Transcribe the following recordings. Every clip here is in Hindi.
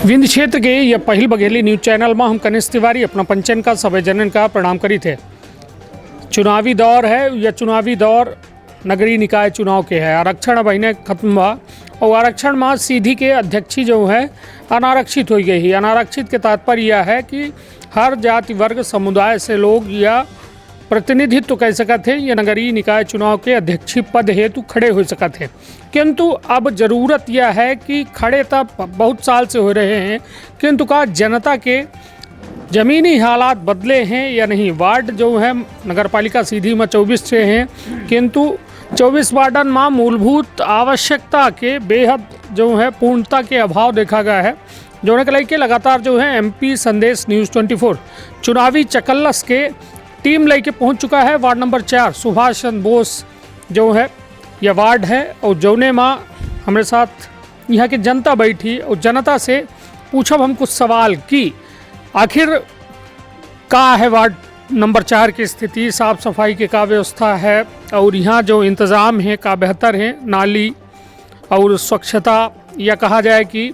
विंध्य क्षेत्र के यह पहिल बघेली न्यूज चैनल में हम कनिष्ठ तिवारी अपना पंचन का सभी जनन का प्रणाम करी थे। चुनावी दौर है, यह चुनावी दौर नगरीय निकाय चुनाव के है। आरक्षण अब इन्हें खत्म हुआ और आरक्षण में सीधी के अध्यक्षी जो है अनारक्षित हो गई। अनारक्षित के तात्पर्य यह है कि हर जाति वर्ग समुदाय से लोग या प्रतिनिधित्व कह सकते हैं या नगरीय निकाय चुनाव के अध्यक्षी पद हेतु खड़े हो सकते हैं। किंतु अब ज़रूरत यह है कि खड़े तब बहुत साल से हो रहे हैं, किंतु का जनता के ज़मीनी हालात बदले हैं या नहीं। वार्ड जो है नगरपालिका सीधी में 24 से हैं, किंतु 24 वार्डन में मूलभूत आवश्यकता के बेहद जो है पूर्णता के अभाव देखा गया है। जोड़ने के लेके लगातार जो है MP संदेश न्यूज़ 24 चुनावी चकल्लस के टीम लेके पहुंच चुका है। वार्ड नंबर 4 सुभाष चंद्र बोस जो है यह वार्ड है और जौने माँ हमारे साथ यहाँ की जनता बैठी और जनता से पूछब हम कुछ सवाल कि आखिर का है वार्ड नंबर 4 की स्थिति, साफ सफाई के का व्यवस्था है और यहाँ जो इंतज़ाम है का बेहतर है, नाली और स्वच्छता या कहा जाए कि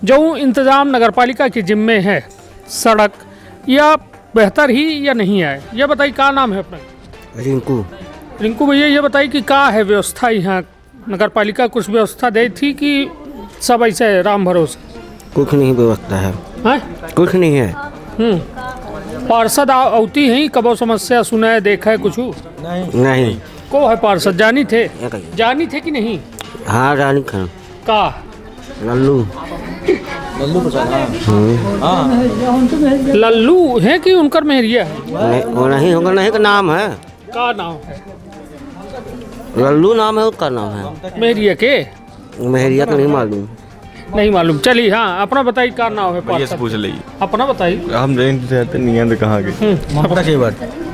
जो इंतज़ाम नगरपालिका के जिम्मे है सड़क या बेहतर ही या नहीं है। यह बताइए क्या नाम है अपना? रिंकू भैया, ये बताइए कि क्या है व्यवस्था यहाँ नगरपालिका कुछ व्यवस्था दे थी कि सब ऐसे राम भरोसे? कुछ नहीं व्यवस्था है, कुछ नहीं है। पार्षद आती हैं कबो समस्या सुना है देखा है कुछ? नहीं। को है पार्षद जानी थे कि नहीं? हाँ जानी खान का लल्लू लल्लू है कि उनकर मेहरिया है? वो नहीं होगा, नहीं का नाम है। का नाम है? लल्लू नाम है, उसका नाम है। मेहरिया के? मेहरिया का नहीं मालूम। चलिए हाँ अपना बताइए क्या नाम है पार्षद? पूछ लीजिए, अपना बताइए। हम रहते नहीं हैं तो कहाँ के?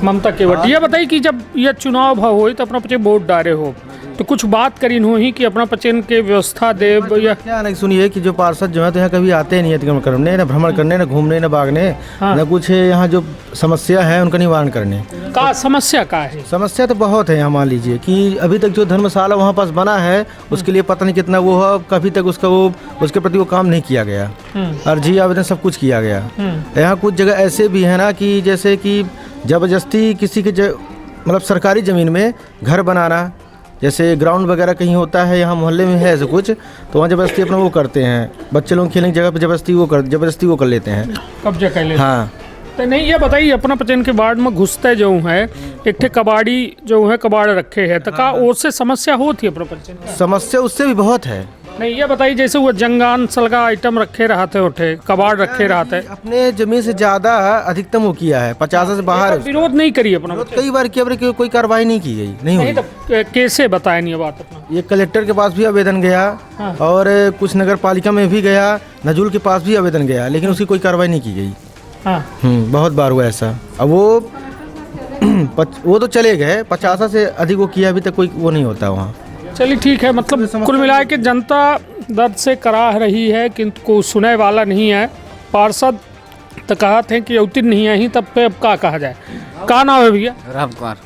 ममता केवट। ये बताइए कि जब यह चुनाव भाव हो तो अपना पचे वोट डाले हो तो कुछ बात करी हो ही कि अपना पचन के व्यवस्था दे या क्या नहीं? सुनिए कि जो पार्षद जो है तो यहाँ कभी आते नहीं है करने, न भ्रमण करने, न घूमने, न भागने, न कुछ यहाँ जो समस्या है उनका निवारण करने। का समस्या का है? समस्या तो बहुत है यहाँ। मान लीजिए कि अभी तक जो धर्मशाला वहाँ पास बना है उसके लिए पता नहीं कितना वो है, कभी तक उसके प्रति वो काम नहीं किया गया। अर्जी आवेदन सब कुछ किया गया। यहाँ कुछ जगह ऐसे भी है ना कि जैसे कि जबरदस्ती किसी के मतलब सरकारी ज़मीन में घर बनाना, जैसे ग्राउंड वगैरह कहीं होता है यहाँ मोहल्ले में है ऐसे कुछ, तो वहाँ ज़बरदस्ती अपना वो करते हैं। बच्चे लोग खेलने की जगह पे ज़बरदस्ती वो कर लेते हैं, कब्जा कर लेते हैं। हाँ तो नहीं, ये बताइए अपना पचन के वार्ड में घुसते जो है एक ठे कबाड़ी जो है कबाड़ रखे है तो का उससे समस्या होती है अपना पचन? समस्या उससे भी बहुत है। नहीं ये बताइए जैसे वो जंगान सलगा आइटम रखे रहते उठे कबाड़ रखे रहते, अपने जमीन से ज़्यादा अधिकतम वो किया है, 50 से बाहर। विरोध नहीं करी अपना? कई बार किया, कोई कार्रवाई नहीं की गई। नहीं तो कैसे बताया नहीं बात अपना? ये कलेक्टर के पास भी आवेदन गया और कुछ नगर पालिका में भी गया, नजूल के पास भी आवेदन गया, लेकिन उसकी कोई कार्रवाई नहीं की गई। बहुत बार हुआ ऐसा। अब वो तो चले गए, 50 से अधिक वो किया, अभी तक कोई वो नहीं होता वहाँ। चलिए ठीक है, मतलब कुल मिला के जनता दर्द से कराह रही है किंतु को सुने वाला नहीं है। पार्षद तो कहा थे कि उत्तीर्ण नहीं आई, तब पे अब का कहा जाए? का नाम है भैया? राम कुमार।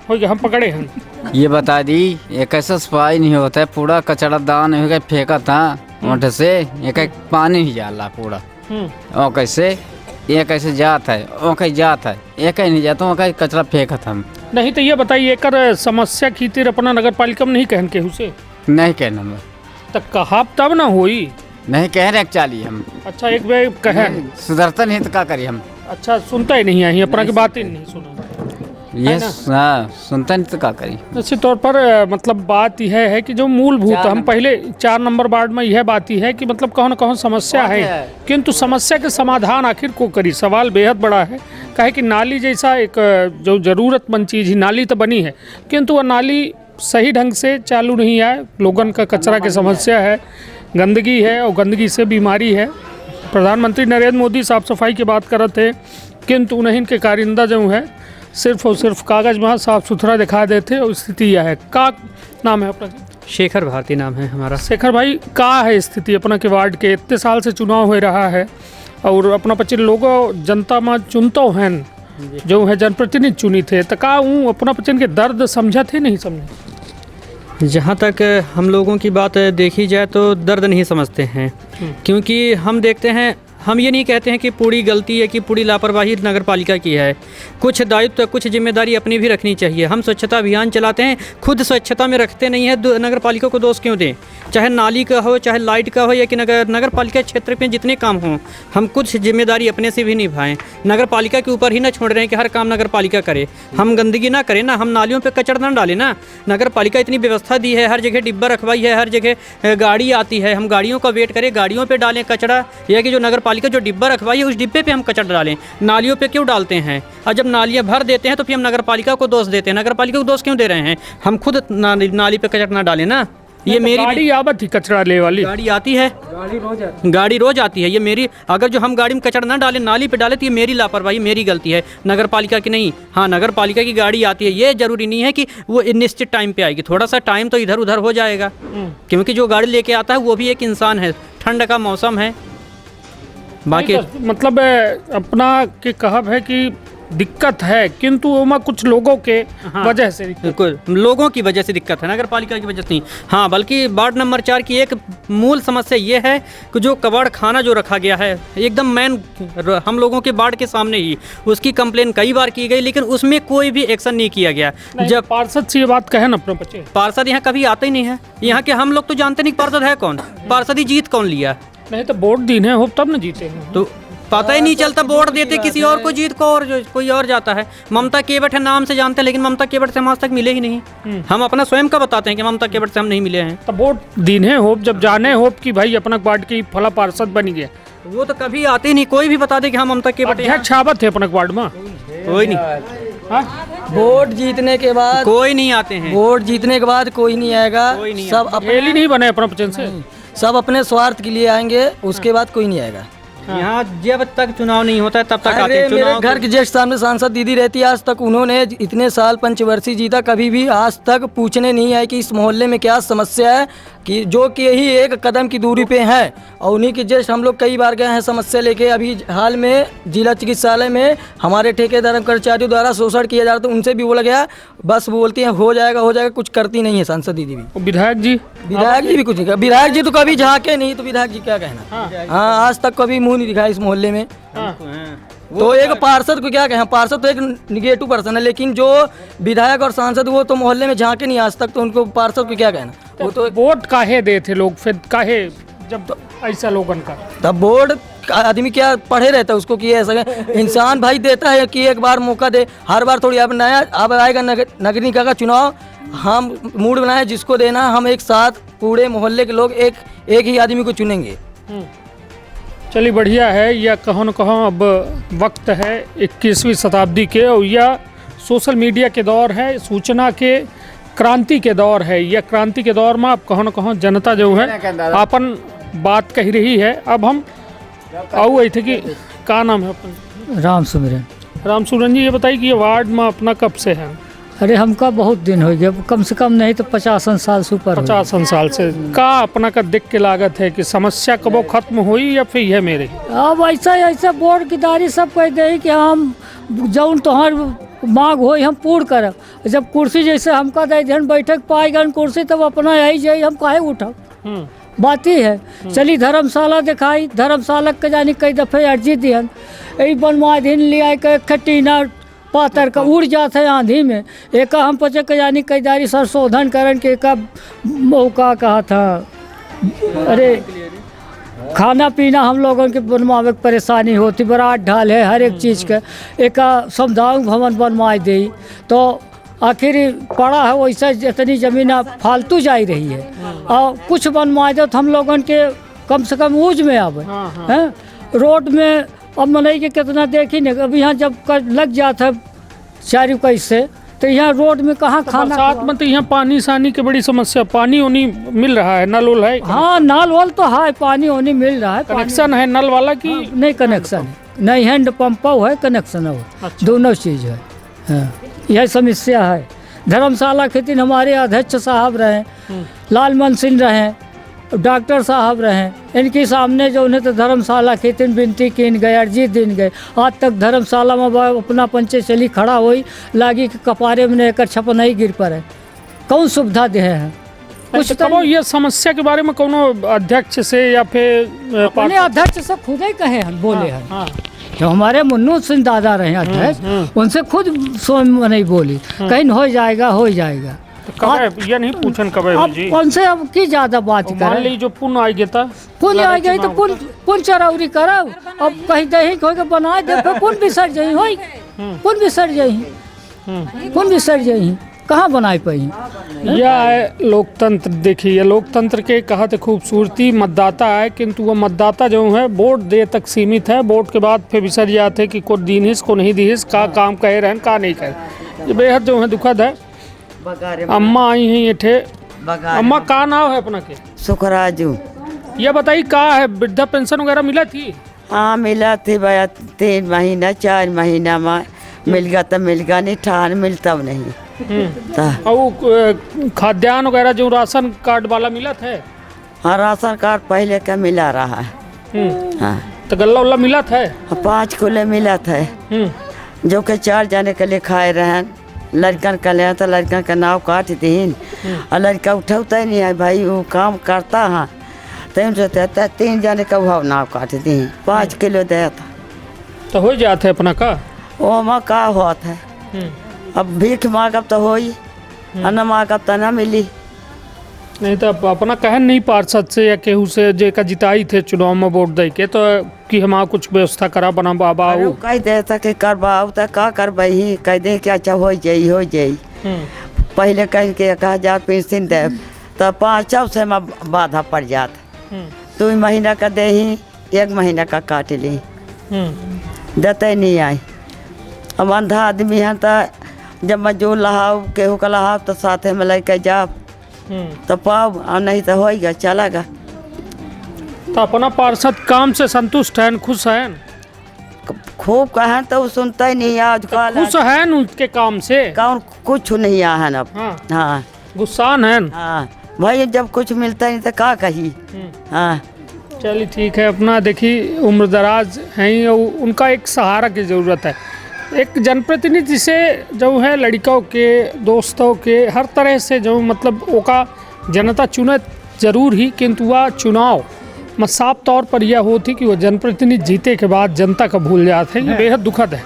हो गया, हम पकड़े हैं। ये बता दी ये कैसे सफाई नहीं होता है, पूरा कचरा दान हो फेंका था वोट से, एक पानी ही जाला पूरा। और कैसे ये कैसे जात है, वो कहीं जात है, एक नहीं जाता, वो कहीं कचरा फेंका था। नहीं तो ये बताइए एक समस्या की तीर अपना नगर पालिका में नहीं कहन के उसे? नहीं कहना मैं तो कहा तब ना होई, नहीं कह रहे चाली हम। अच्छा एक बार कहे सुधरता नहीं तो क्या करिए हम? अच्छा सुनता ही नहीं है अपना की बात ही नहीं सुना ये। हाँ सुनता नहीं तो क्या करिए। निश्चित तौर पर मतलब बात यह है कि जो मूलभूत हम पहले 4 नंबर वार्ड में यह बात ही है कि मतलब कौन कौन समस्या है, किंतु समस्या के समाधान आखिर को करी। सवाल बेहद बड़ा है, कहे कि नाली जैसा एक जो ज़रूरतमंद चीज़ ही नाली तो बनी है किंतु वह नाली सही ढंग से चालू नहीं है। लोगन का कचरा की समस्या है, गंदगी है और गंदगी से बीमारी है। प्रधानमंत्री नरेंद्र मोदी साफ सफाई की बात कर रहे थे किंतु उन्हें इनके कारिंदा जो है सिर्फ और सिर्फ कागज़ में साफ सुथरा दिखा देते और स्थिति यह है। का नाम है अपना? शेखर भारती नाम है हमारा। शेखर भाई, का है स्थिति अपना के वार्ड के? इतने साल से चुनाव हो रहा है और अपना 25 लोगों जनता में चुनतो हैं जो है जनप्रतिनिधि चुनी थे तो का अपना पचन के दर्द समझा थे नहीं समझे? जहाँ तक हम लोगों की बात देखी जाए तो दर्द नहीं समझते हैं, क्योंकि हम देखते हैं, हम ये नहीं कहते हैं कि पूरी गलती है कि पूरी लापरवाही नगर पालिका की है। कुछ दायित्व, कुछ जिम्मेदारी अपनी भी रखनी चाहिए। हम स्वच्छता अभियान चलाते हैं, खुद स्वच्छता में रखते नहीं है, नगर पालिका को दोष क्यों दें? चाहे नाली का हो, चाहे लाइट का हो, या कि नगर पालिका क्षेत्र में जितने काम हों, हम कुछ जिम्मेदारी अपने से भी निभाएं। नगर पालिका के ऊपर ही ना छोड़ रहे हैं कि हर काम नगर पालिका करे। हम गंदगी ना करें ना, हम नालियों पर कचरा ना डालें ना। नगर पालिका इतनी व्यवस्था दी है, हर जगह डिब्बा रखवाई है, हर जगह गाड़ी आती है, हम गाड़ियों का वेट करें, गाड़ियों पर डालें कचरा, या कि जो नगर पालिका जो डिब्बा रखवाई है उस डिब्बे पे हम कचरा डालें। नालियों पे क्यों डालते हैं? और जब नालियाँ भर देते हैं तो फिर हम नगर पालिका को दोष देते हैं। नगर पालिका को दोष क्यों दे रहे हैं? हम खुद नाली पे कचरा ना डालें ना। ये मेरी गाड़ी आवत ही कचरा ले वाली गाड़ी आती है, गाड़ी रोज आती है। ये मेरी, अगर जो हम गाड़ी में कचरा ना डालें, नाली पे डालें, तो ये मेरी लापरवाही, मेरी गलती है, नगर पालिका की नहीं। हाँ, नगर पालिका की गाड़ी आती है, ये जरूरी नहीं है कि वो निश्चित टाइम पे आएगी। थोड़ा सा टाइम तो इधर उधर हो जाएगा, क्योंकि जो गाड़ी लेके आता है वो भी एक इंसान है, ठंड का मौसम है। बाकी मतलब अपना के कहब है कि दिक्कत है, किंतु ओमा कुछ लोगों के वजह से बिल्कुल लोगों की वजह से दिक्कत है, नगर पालिका की वजह से नहीं। हाँ, बल्कि वार्ड नंबर 4 की एक मूल समस्या ये है कि जो कबाड़ खाना जो रखा गया है एकदम मेन हम लोगों के वार्ड के सामने ही, उसकी कंप्लेन कई बार की गई, लेकिन उसमें कोई भी एक्शन नहीं किया गया। जब पार्षद से ये बात कहे ना अपने बच्चे, पार्षद यहाँ कभी आते ही नहीं है। यहाँ के हम लोग तो जानते नहीं पार्षद है कौन, पार्षद ही जीत कौन लिया। नहीं तो वोट दीने हो तब न जीते हैं, तो पता ही नहीं चलता, वोट देते किसी और को जीत को, और जो कोई और जाता है। ममता केवट है, नाम से जानते हैं, लेकिन ममता केवट से हम आज तक मिले ही नहीं। हम अपना स्वयं का बताते हैं कि ममता केवट से हम नहीं मिले हैं। तो वोट दीने हो जब जाने हो कि भाई अपना वार्ड की फला पार्षद बन गया, वो तो कभी आते ही नहीं। कोई भी बता दे कि हम ममता केवट अध्यक्ष आवत है अपना वार्ड में, कोई नहीं। वोट जीतने के बाद कोई नहीं आते हैं, वोट जीतने के बाद कोई नहीं आएगा। कोई नहीं सब अपने ही नहीं बने अपना पचन से, सब अपने स्वार्थ के लिए आएंगे, उसके बाद कोई नहीं आएगा। यहाँ जब तक चुनाव नहीं होता है तब तक आते अरे हैं। मेरे चुनाव घर के जस्ट सामने सांसद दीदी रहती है, आज तक उन्होंने इतने साल पंचवर्षीय जीता, कभी भी आज तक पूछने नहीं आए कि इस मोहल्ले में क्या समस्या है, कि जो कि यही एक कदम की दूरी पे है। और उन्हीं के जस्ट हम लोग कई बार गए हैं समस्या लेके। अभी हाल में जिला चिकित्सालय में हमारे ठेकेदार कर्मचारियों द्वारा शोषण किया जा रहा था, उनसे भी बोला गया, बस बोलती हैं हो जाएगा, कुछ करती नहीं है सांसद दीदी भी। विधायक जी भी कुछ नहीं, विधायक जी तो कभी झाके नहीं, तो विधायक जी क्या कहना। हाँ, आज तक कभी मुंह नहीं दिखाया इस मोहल्ले में। तो एक पार्षद को क्या कहें, पार्षद तो एक निगेटिव पर्सन है, लेकिन जो विधायक और सांसद वो तो मोहल्ले में झाके नहीं आज तक, तो उनको पार्षद को क्या कहना। वो तो वोट काहे दे थे लोग, फिर काहे जब ऐसा लोगन का, तब वोट आदमी क्या पढ़े रहता है उसको कि ऐसा इंसान भाई देता है कि एक बार मौका दे, हर बार थोड़ी। अब नया अब आएगा नगर निकाय का चुनाव, हम मूड बनाए जिसको देना, हम एक साथ पूरे मोहल्ले के लोग एक ही आदमी को चुनेंगे। चलिए बढ़िया है। या कहो न कहो अब वक्त है 21वीं शताब्दी के, और यह सोशल मीडिया के दौर है, सूचना के क्रांति के दौर है। यह क्रांति के दौर में अब कहो न कहो जनता जो है अपन बात कह रही है। अब हम आओ थे कि क्या नाम है अपन? राम सुमिरन। राम सुमिरन जी, ये बताइए कि ये वार्ड में अपना कब से है? अरे हमका बहुत दिन हो गया, कम से कम नहीं तो 50 साल से ऊपर। 50 साल से का अपना का दिख के लागत है कि समस्या कबो खत्म हुई या फिर यह मेरे? अब ऐसा बोर्ड की दारी सब कह दे कि हम जौन तोहर मांग हो हम पूर्ण करब। जब कुर्सी जैसे हमका दे दिन बैठक पाएगन कुर्सी, तब अपना आई जाए, हम काहे उठब। बात ही है। चली धर्मशाला दिखाई, धर्मशाला के जानी कई दफे अर्जी दिहन, यही बनवा दिन लिया खटीना पातर का उड़ जाते है आंधी में। एक हम पचे के जानी कई दारी संशोधन करन के एक मौका कहा था। अरे खाना पीना हम लोगों के बनवावे के परेशानी होती, बरात ढाल है हर एक चीज़ के। एक समुदाय भवन बनवाई दे, तो आखिर पड़ा है वैसा जितनी ज़मीन फालतू जा रही है, और कुछ बनवा दो तो हम लोगों के कम से कम ऊज में आवे हैं। रोड में अब मनई के कितना देखी नहीं, अब यहाँ जब लग जाता है 4 कैसे, तो यहाँ रोड में कहाँ खाना। बरसात में तो यहाँ पानी सानी की बड़ी समस्या, पानी उनी मिल रहा है, नल उल है? हाँ, नल वल तो है, पानी उनी मिल रहा है। कनेक्शन है नल वाला की? नहीं कनेक्शन नहीं, हैंड पंप है, कनेक्शन है। अच्छा। दोनों चीज़ है। हाँ, यह समस्या है। धर्मशाला के दिन हमारे अध्यक्ष साहब रहे, लालमन सिंह रहे, डॉक्टर साहब रहे, इनके सामने जो उन्हें तो धर्मशाला के दिन विनती की गए, अर्जी दिन गए। आज तक धर्मशाला में अपना पंचे चली खड़ा हुई लागी कि कपारे में एक छप नहीं गिर पड़े। कौन सुविधा दे हैं? कुछ कहो ये समस्या के बारे में कोनो अध्यक्ष से या फिर अपने अध्यक्ष से खुद ही कहे हैं, बोले हैं। हाँ जो हमारे मुन्नू सिंह दादा रहे अध्यक्ष, उनसे खुद नहीं बोली, कहीं हो जाएगा हो जाएगा। तो कब ये नहीं पूछन कब अब जी कौन से अब की ज्यादा बात मान करें। ली जो पुण्य आ गया था पुण्य आ गई तो पुण्य चरौरी करब, अब कहीं दही खोल के बना दे, फिर पुण्य बिसर जाई होई, पुण्य बिसर जाई, पुण्य बिसर जाई, कहाँ बनाई पाई। यह है लोकतंत्र। देखिए लोकतंत्र के कहत खूबसूरती मतदाता है, किंतु वह मतदाता जो है वोट दे तक सीमित है। वोट के बाद फिर बिसर जाते हैं कि को दीनिस को नहीं दीनिस, का काम कहे रहन का नहीं कहे। ये बेहद जो है दुखद है। अम्मा आई हैं ये थे। अम्मा का नाम है अपना के? सुखराजू। यह बताइए का है, वृद्धा पेंशन वगैरह मिला थी? हाँ मिला थी भैया, 3 महीना 4 महीना में मिल गया, तो मिल गया, नहीं ठान मिलता नहीं। और खाद्यान्न वगैरह जो राशन कार्ड वाला मिला था? हाँ राशन कार्ड पहले का मिला रहा है। हाँ तो गल्ला उल्ला मिला था? 5 खुले मिला था, जो के 4 जाने के लिए खाए रहे। लड़कन का ले तो लड़कन का नाव काट दीन, और लड़का उठौता ही नहीं है भाई, वो काम करता है तो 3 जाने का भाव नाव काट दी, 5 किलो दे था तो हो जाते अपना का। वो में का होत है। अब भीख मांगब तो हो ही, न मांगब तो न मिली। नहीं तो अपना कहन नहीं पार्षद से या केहू से जेका जिताई थे चुनाव में वोट दे के, तो कि हम कुछ व्यवस्था करा बना बाबा कह दे कि करवाओ तो का करबही, कह दे कि अच्छा हो जाई हो जाई। पहले कह के 1000 पेंशन दे तो 500 से में बाधा पड़ जात। 2 महीना का दे ही, 1 महीना का काट ली, देते नहीं आई। अब अंधा आदमी है तो जब मजूर लहाओ केहू का लहाओ तो साथे में लेके जाओ तो पाओ, और नहीं तो होएगा चलेगा। तो अपना पार्षद काम से संतुष्ट है, खुश है? खूब कहें तो वो सुनता ही नहीं आज कल। खुश है उनके काम से? कौन कुछ नहीं है अब। हाँ गुस्सान है। हाँ भाई जब कुछ मिलता नहीं तो का कही। हाँ चलिए ठीक है। अपना देखिए उम्र दराज हैं, उनका एक सहारा की ज़रूरत है। एक जनप्रतिनिधि से जो है लड़कों के दोस्तों के हर तरह से जो मतलब ओका जनता चुने जरूर ही, किंतु वह चुनाव में साफ तौर पर यह होती कि वह जनप्रतिनिधि जीते के बाद जनता का भूल जाते हैं। ये बेहद दुखद है।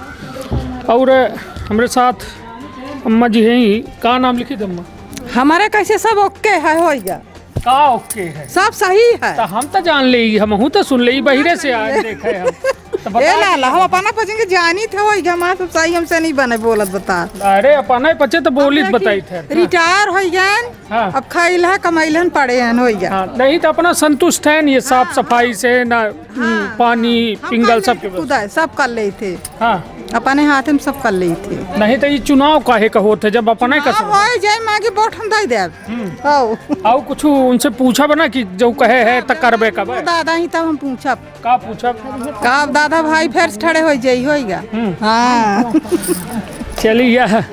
और हमारे साथ अम्मा जी हैं ही। का नाम लिखी थे अम्मा? हमारे कैसे सब ओके है होएगा, का ओके है, सब सही है। तो हम तो जान ले, हम तो सुन ले, बहिरे से आए देखे हम तो ए लाला हम अपना पचेंगे जानी थे होएगा, हमारा सब सही हमसे नहीं बने बोलत बता। अरे अपना पचे तो बोली बताई थे। रिटायर हो गए। हाँ। अब खाइल है कमाइलन पड़े हैं होएगा। हाँ, नहीं तो अपना संतुष्ट है ये साफ सफाई से ना। पानी पिंगल सब खुदा सब कर ले थे। हाँ अपने हाथ में सब कर ले थे। नहीं तो ये चुनाव काहे का होते जब अपना ही कसम होए जाए मांगे वोट हम दे देब। आओ कुछ उनसे पूछा बना कि जो कहे है त करबे कब? दादा ही तब हम पूछब का पूछा का दादा भाई फिर से ठड़े हो जाई होएगा। हाँ चलिए यह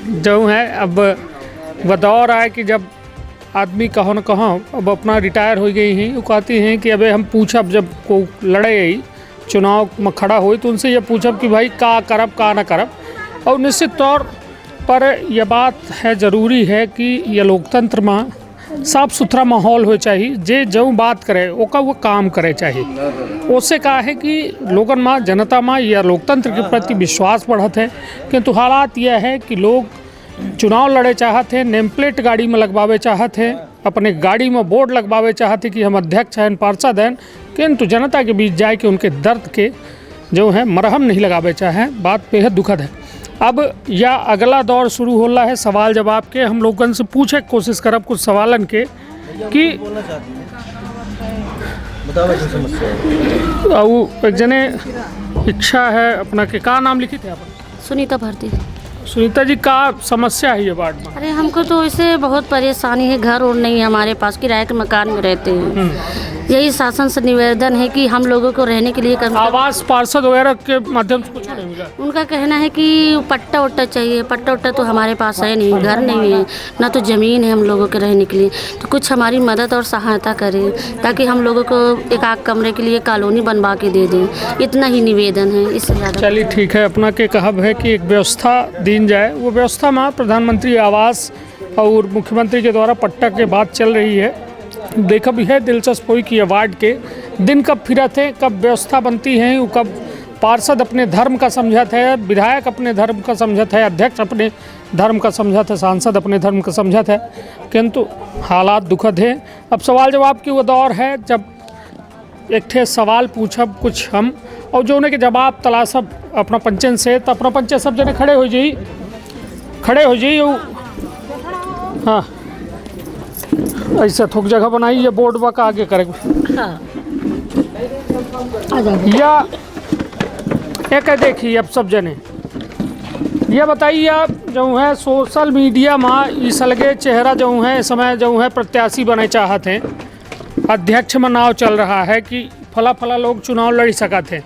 जो है अब वह दौर आए कि जब आदमी कहो न कहो अब अपना रिटायर हो गई हैं, वो कहती हैं कि अबे हम पूछब जब को लड़े चुनाव में खड़ा हो तो उनसे ये पूछब कि भाई का करब का ना करब। और निश्चित तौर पर यह बात है ज़रूरी है कि यह लोकतंत्र में साफ सुथरा माहौल हो चाहिए। जे जो बात करे ओका वो काम करे चाहिए। उससे कहा है कि लोगन में जनता में या लोकतंत्र के प्रति विश्वास बढ़त है। किंतु हालात यह है कि लोग चुनाव लड़े चाहते हैं, नेम प्लेट गाड़ी में लगवावे चाहते हैं, अपने गाड़ी में बोर्ड लगवावे चाहते कि हम अध्यक्ष हैं पार्षद हैं, किंतु जनता के बीच जाए कि उनके दर्द के जो है मरहम नहीं लगावे चाहे। बात बेहद दुखद है। अब यह अगला दौर शुरू हो रहा है सवाल जवाब के। हम लोगों से पूछे कोशिश करब कुछ सवालन के कि एक जने इच्छा है अपना के का नाम लिखी थे आप? सुनीता भारती। सुनीता जी का समस्या है ये वार्ड में? अरे हमको तो इससे बहुत परेशानी है, घर और नहीं है हमारे पास, किराए के मकान में रहते हैं। यही शासन से निवेदन है कि हम लोगों को रहने के लिए आवास पार्षद वगैरह के माध्यम से कुछ नहीं मिला? उनका कहना है कि पट्टा उट्टा चाहिए। पट्टा उट्टा तो हमारे पास है नहीं, घर नहीं है, ना तो ज़मीन है हम लोगों के रहने के लिए। तो कुछ हमारी मदद और सहायता करें ताकि हम लोगों को एक आध कमरे के लिए कॉलोनी बनवा के दे दें। इतना ही निवेदन है, इससे ज़्यादा। चलिए ठीक है। अपना के कहब है कि एक व्यवस्था दी जाए। वो व्यवस्था में प्रधानमंत्री आवास और मुख्यमंत्री के द्वारा पट्टा के बात चल रही है। देखा भी है दिलचस्प हुई कि वार्ड के दिन कब फिरत है, कब व्यवस्था बनती है, कब पार्षद अपने धर्म का समझत है, विधायक अपने धर्म का समझत है, अध्यक्ष अपने धर्म का समझत है, सांसद अपने धर्म का समझत है, किंतु हालात दुखद है। अब सवाल जवाब की वो दौर है जब एक ठे सवाल पूछब कुछ हम और जो उन्हें के जवाब तलाशब अपना पंचन से, तो अपना पंचन सब जने खड़े हो जाइए। हाँ, ऐसा थोक जगह बनाई ये बोर्ड का आगे करेंगे। हाँ। या एक देखिए अब सब जने ये बताइए, आप जो है सोशल मीडिया में इस अलगे चेहरा जो है इस समय जो है प्रत्याशी बने चाहते हैं, अध्यक्ष में नाव चल रहा है कि फला लोग चुनाव लड़ सकते हैं,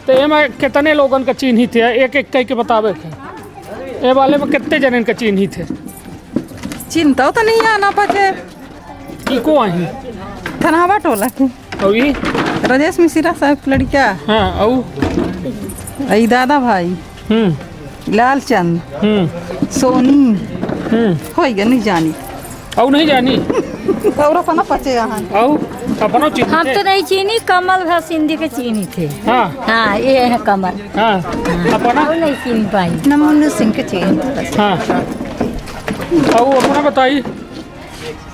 तो ये में कितने लोगन का चिन्ह थे, एक कह के बतावे थे ये वाले में कितने जनन का चिन्ह थे? चिंता तो नहीं आना पचे की को आई थनावा टोला के और ये राजेश मिश्रा साहब की लड़किया। हाँ और आई दादा भाई लालचंद सोनी हो गया नहीं जानी और नहीं जानी और अपना पचे यहाँ और अपना चिन्ह हम तो नहीं चीनी, कमल भा सिंधी के चीनी थे। हाँ हाँ ये है कमल। हाँ अपना और नहीं चीनी पाई। नमोनु सिंह के चीनी। हाँ और अपना बताइए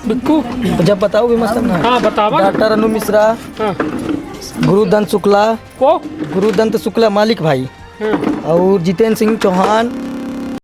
बिक्कू। जब बताओगे मस्त ना। हाँ बतावा। डॉक्टर अनु मिश्रा, हाँ गुरुदंत शुक्ला को गुरुदंत शुक्ला मालिक भाई, हाँ और जितेंद्र सिंह चौहान,